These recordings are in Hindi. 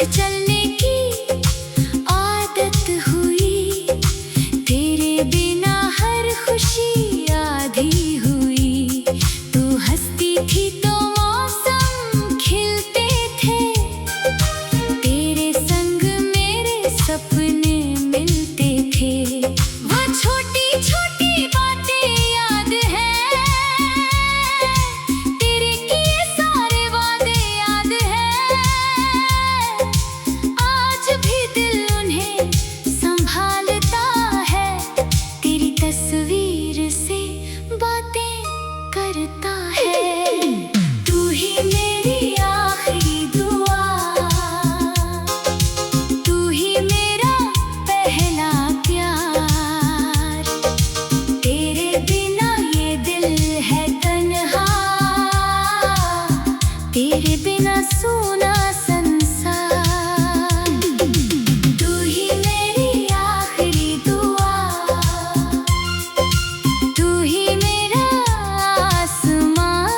चलने की आदत हुई, तेरे बिना हर खुशी आधी हुई। तू हंसती थी तो मौसम खिलते थे, तेरे संग मेरे सपने मिलते थे। वो छोटी छोटी बातें याद हैं, तेरे किए सारे वादे याद हैं। आज भी दिल उन्हें संभालता है, तेरी तस्वीर से बातें करता है। तू ही मेरी आखिरी दुआ, तू ही मेरा पहला प्यार। तेरे बिना ये दिल है तन्हा, तेरे बिना सूना संसार। तू ही मेरी आखिरी दुआ, तू ही मेरा आसमां।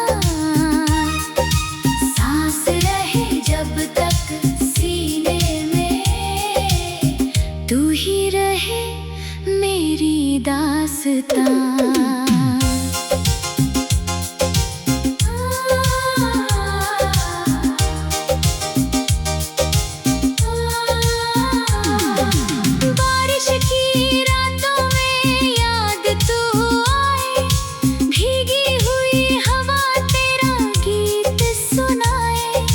सांस रहे जब तक सीने में, तू ही रहे मेरी दास्तां। बारिश की रातों में याद तू आए, भीगी हुई हवा तेरा गीत सुनाए।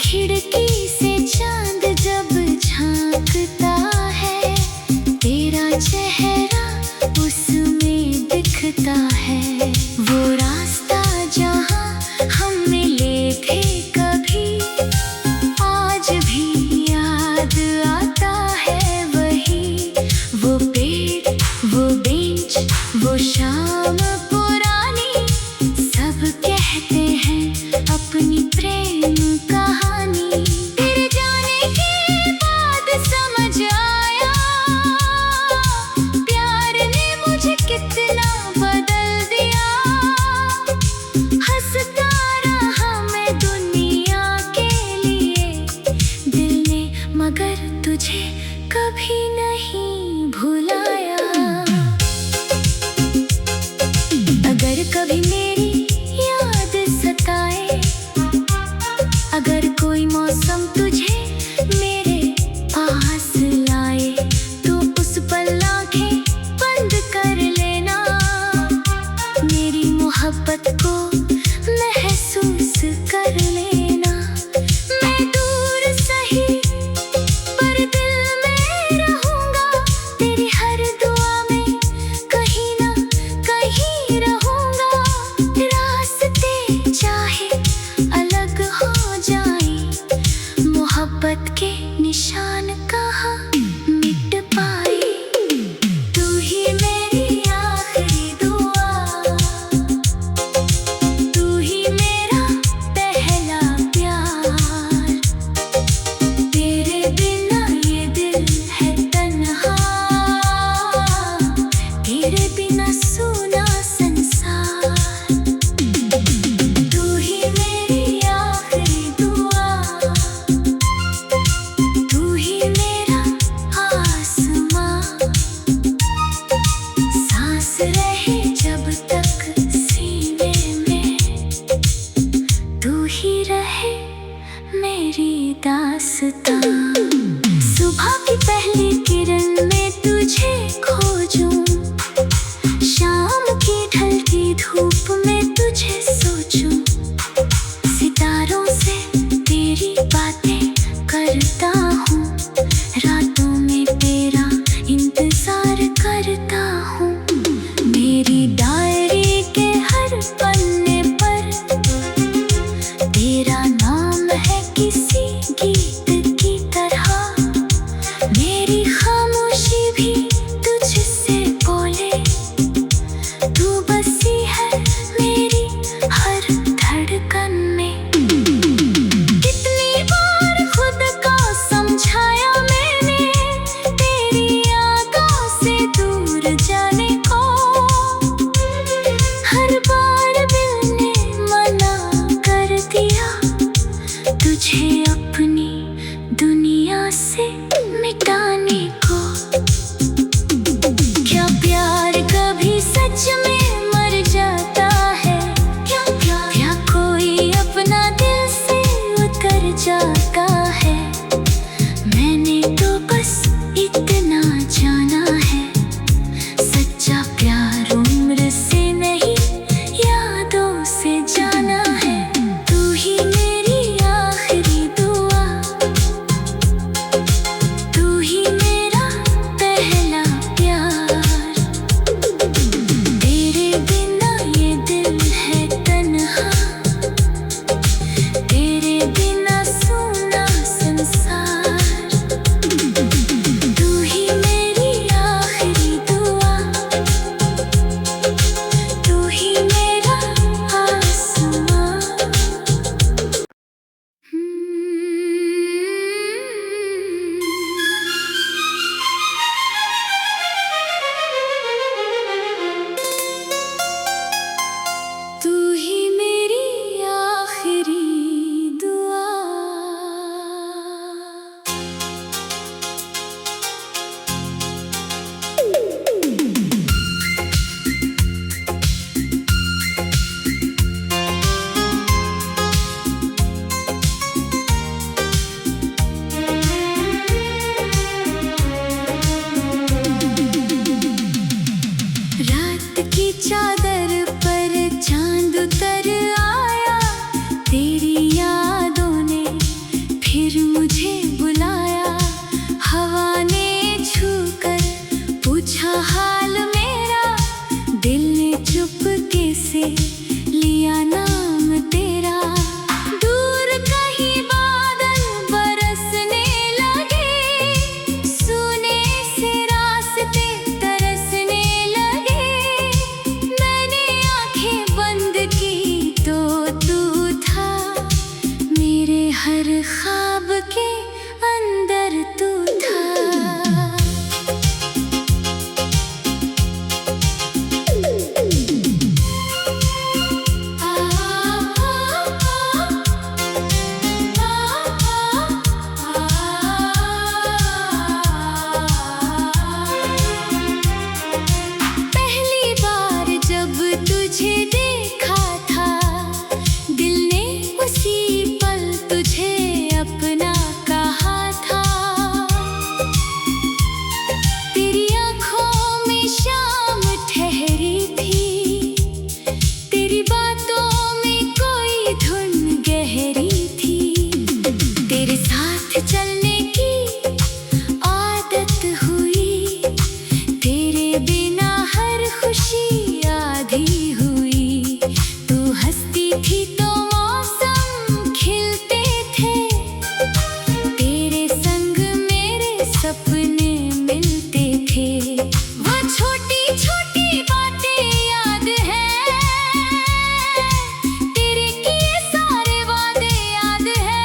खिड़की से चांद जब झांकता है, तेरा चेहरा उसमें दिखता है। वो रास्ता जहाँ हम मिले थे कभी, आज भी याद आता है वही। वो पेड़, वो बेंच, वो शाम पुरानी, सब कहते हैं अपनी प्रेम कहानी। तेरे जाने के बाद समझ आया, प्यार ने मुझे कितना बदल दिया। हंसता रहा मैं दुनिया के लिए, दिल ने मगर तुझे कभी नहीं भुलाया। अगर कभी मेरी याद सताए, अगर कोई मौसम तुझे मेरे पास लाए, तो उस पल आंखें बंद कर लेना, मेरी मोहब्बत को महसूस कर लेना। मैं दूर सही पर दिल में रहूंगा, तेरी हर दुआ में कहीं ना कहीं रहूंगा। रास्ते चाहे अलग हो जाए, मोहब्बत के निशान कहाँ मिट पाए। तू ही मेरी आखिरी दुआ, तू ही मेरा पहला प्यार। तेरे बिना ये दिल है तन्हा, तेरे बिना सूना संसार। तू ही मेरी आखिरी दुआ, तू ही मेरा आसमां। सांस रहे जब तक सीने में, तू ही रहे मेरी दास्तां। सुबह की पहली किरण में तुझे खोजूं, शाम की ढलती धूप में तुझे सोचूं। सितारों से तेरी बातें करता हूँ, रातों में तेरा इंतजार करता हूँ। मेरी डायरी के हर पन्ने पर तेरा नाम है किसी गीत की तरह। मेरी खामोशी भी तुझसे बोले, तू बसी है मेरी हर धड़कन में। कितनी बार खुद को समझाया मैंने, तेरी यादों से दूर जाने को। हर बार दिल ने मना कर दिया, तुझे अपनी दुनिया से मिटाने को। क्या प्यार कभी सच में मर जाता है? क्या कोई अपना दिल से उतर जाता है? मैंने तो बस इतना जाना है, सच्चा प्यार उम्र से नहीं यादों से जाना है। तू ही मेरी आखिरी दुआ, तू ही मेरा पहला प्यार। तेरे बिना ये दिल है तन्हा, तेरे बिना सूना संसार। तू ही मेरी आखिरी दुआ, तू ही मेरा आसमां। तू ही मेरी आखिरी दुआ। रात की चादर पर चांद उतर आया, तेरी यादों ने फिर मुझे बुलाया। हवा ने छूकर पूछा हाल मेरा, दिल ने चुपके से लिया नाम तेरा। दूर कहीं बादल बरसने लगे, सुने से रास्ते तरसने लगे। मैंने आंखें बंद की तो तू था, मेरे हर ख्वाब के अंदर तू था। पहली बार जब तुझे देखा था, दिल ने उसी पल तुझे अपना कहा था। तेरी आँखों में शाम ठहरी थी, तेरी बातों में कोई धुन गहरी थी। तेरे साथ चलने की आदत हुई, तेरे बिना हर खुशी आधी हुई। तू हंसती थी तो मौसम खिलते थे, तेरे संग मेरे सपने मिलते थे। वो छोटी छोटी बातें याद है, तेरे किए सारे वादे याद है।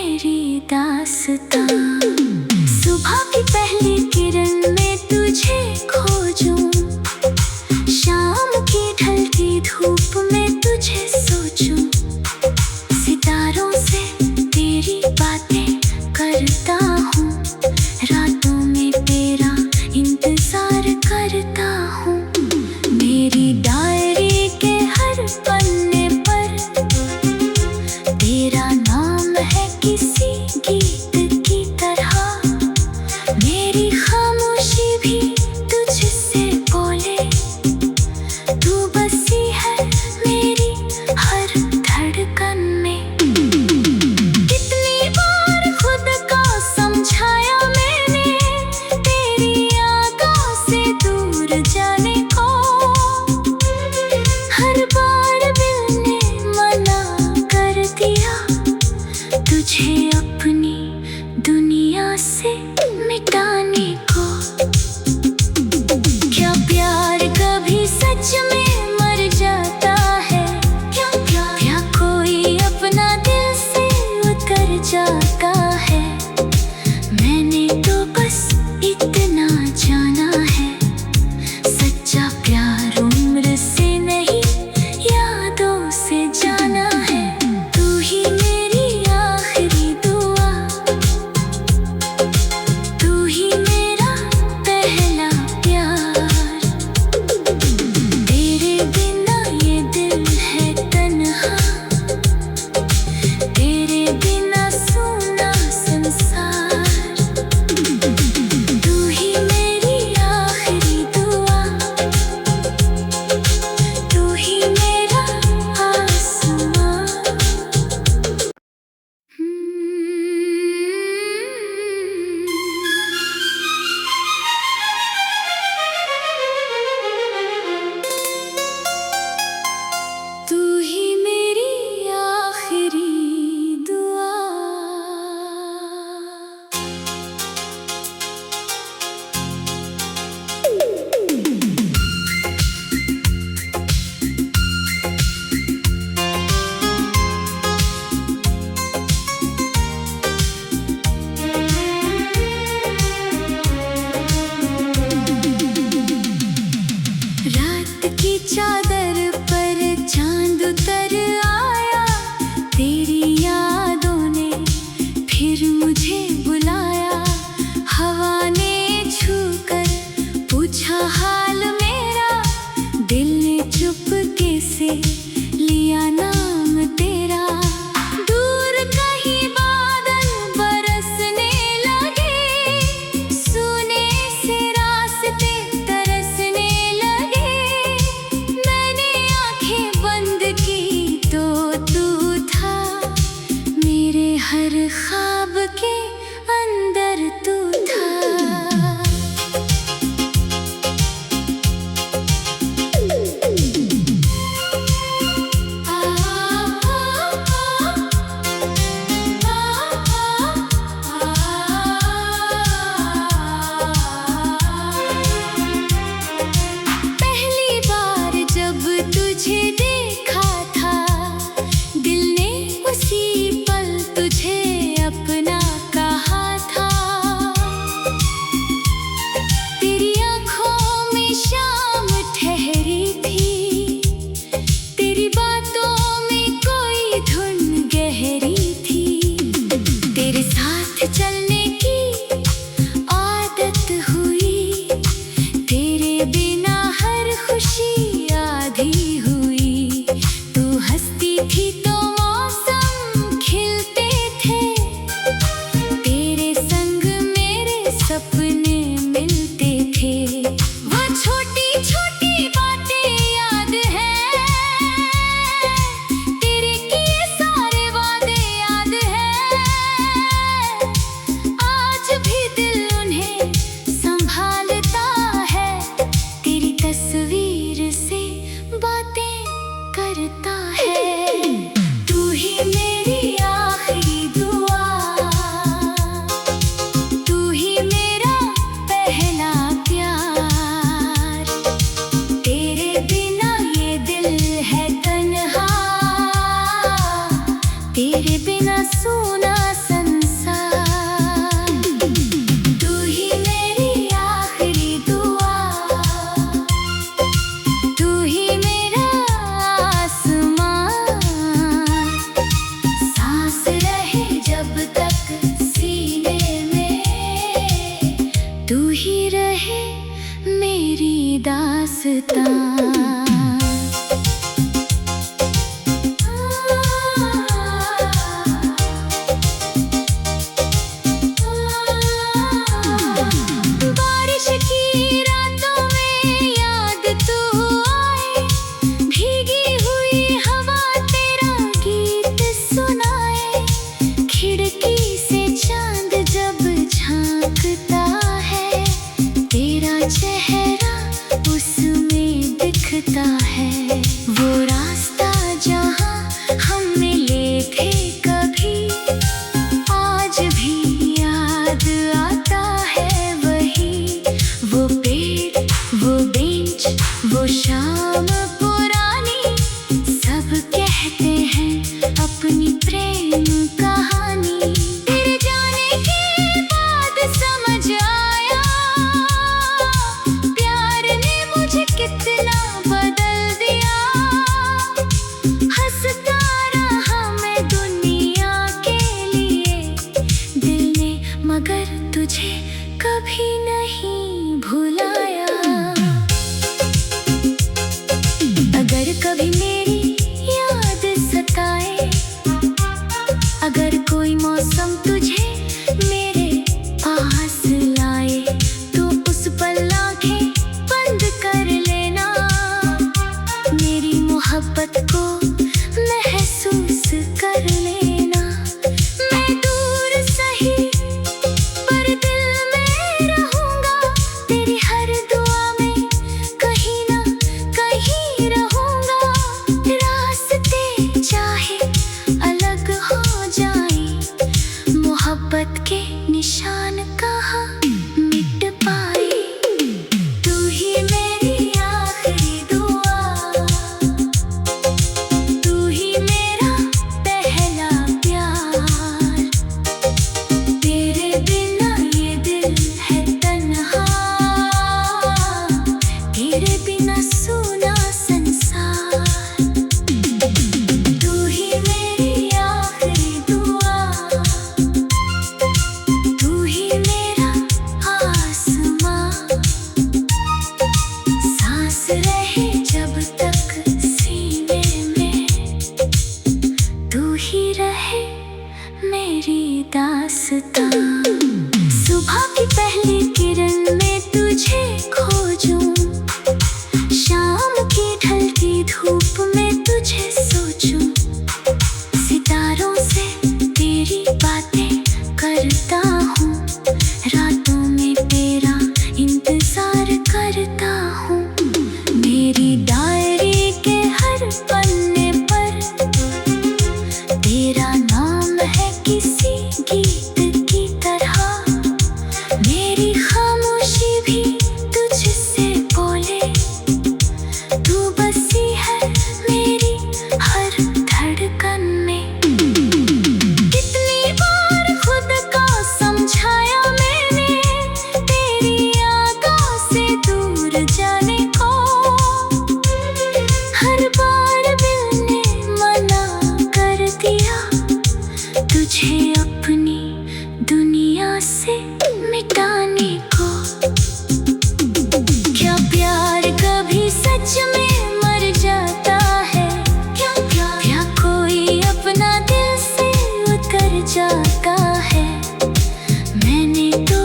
मेरी दास्तां। सुबह की पहली किरण में तुझे खोजूं, शाम की ढलती धूप में तुझे सोचूं। सितारों से तेरी बातें करता हूँ, रातों में तेरा इंतजार करता हूँ। मेरी डायरी के हर पन्ने पर तेरा नाम है किसी गीत की तरह। मेरी खामोशी भी तुझसे बोले, तू बसी है मेरी हर धड़कन में। कितनी बार खुद को समझाया मैंने, तेरी यादों से दूर जाने को। हर बार दिल ने मना कर दिया, तुझे अपनी दुनिया से मिटाने को। क्या प्यार कभी सच में मर जाता है? क्या कोई अपना दिल से उतर जाता है? मैंने तो बस इतना जाना है, सच्चा प्यार उम्र से नहीं यादों से जाना है। तू ही मेरी आखिरी दुआ, तू ही मेरा पहला प्यार। तेरे बिना ये दिल है तन्हा, तेरे बिना सूना संसार। तू ही मेरी आखिरी दुआ, तू ही मेरा आसमां। तू ही मेरी आखिरी दुआ। रात की चादर पर चांद उतर आया, तेरी यादों ने फिर मुझे बुलाया। हवा ने छूकर पूछा हाल मेरा, दिल ने चुपके से लिया नाम तेरा। दूर कहीं बादल बरसने लगे, सूने से रास्ते तरसने लगे। मैंने आंखें बंद की तो तू था, मेरे हर ख्वाब के अंदर तू था। पहली बार जब तुझे देखा था, दिल ने उसी पल तुझे अपना कहा था। तेरी आँखों में शाम ठहरी थी, तेरी बातों में कोई धुन गहरी थी। तेरे साथ चलने की आदत हुई, तेरे बिना हर खुशी आधी हुई। तू हंसती थी तो मौसम खिलते थे, तेरे संग मेरे सपने मिलते थे। वो छोटी छोटी बातें याद है, तेरे किए सारे वादे याद है। दास्तां। सुबह की पहली किरण में तुझे खोजूं, शाम की ढलती धूप में तुझे सोचूं, सितारों से तेरी बातें करता हूँ, रातों में तेरा इंतजार करता हूँ। मेरी डायरी के हर पन्ने पर तेरा नाम है किसी गीत की तरह। मेरी खामोशी भी तुझसे बोले, तू बसी है मेरी हर धड़कन में। कितनी बार खुद को समझाया मैंने, तेरी यादों से दूर जाने को। हर बार दिल ने मना कर दिया, तुझे अपनी दुनिया से मिटाने को। क्या प्यार कभी सच में मर जाता है? क्या कोई अपना दिल से उतर जाता है? मैंने तो